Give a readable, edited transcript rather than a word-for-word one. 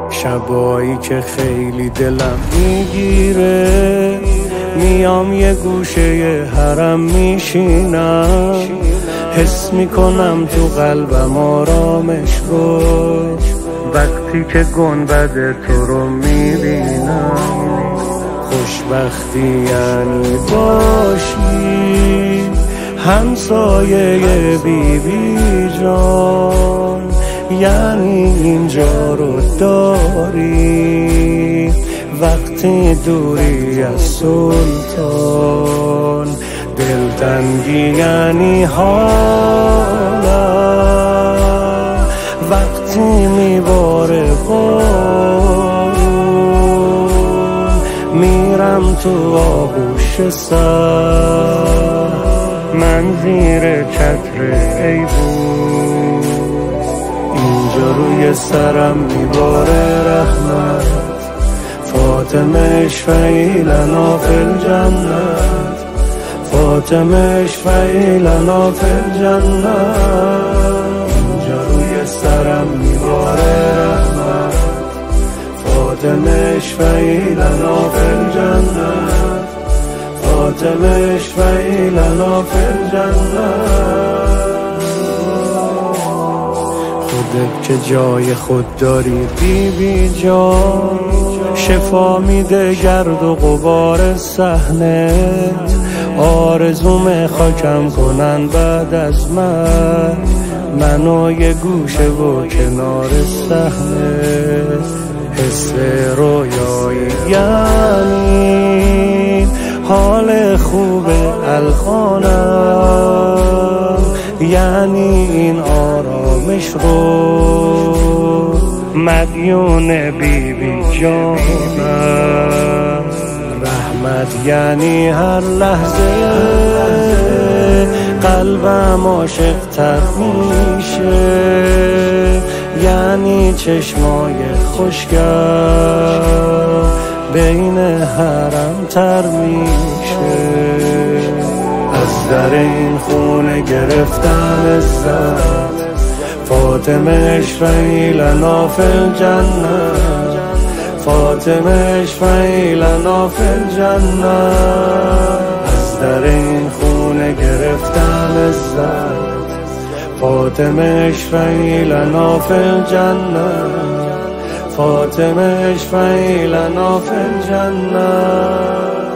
شبایی که خیلی دلم میگیره، میام یه گوشه حرم میشینم، حس میکنم تو قلبم آرامش رو، وقتی که گنبد تو رو میبینم. خوشبختی یعنی باشی همسایه بیبی جان، یعنی اینجا رو داری وقتی دوری از سلطان. دلتنگی یعنی حالم وقتی میباره بارون، میرم تو آغوش سر، من زیر چتر ایوون، اینجا روی سرم میباره رحمت. فاطمه اشفعی لنا فی الجنت، فاطمه اشفعی لنا فی الجنت، اینجا روی سرم میباره رحمت. فاطمه اشفعی لنا فی الجنت، فاطمه اشفعی لنا فی الجنت. خودت که جای خود داری بیبی جان، شفا میده گرد و غبار صحنت، آرزوم خاکم کنن بعد از منو یه گوشه و کنار صحنه. حس رویایی یعنی حال خوب الخانم، یعنی این آرامش رو مدیون بیبی جانم. رحمت یعنی هر لحظه قلبم عاشق تر میشه، یعنی چشمای خوشگل بین حرم تر میشه. از در این خونه گرفتم عزت، فاطمه اشفعی لنا فی الجنت، فاطمه اشفعی لنا فی الجنت. از در این خونه گرفتم عزت، فاطمه اشفعی لنا فی الجنت، فاطمه اشفعی لنا فی الجنت.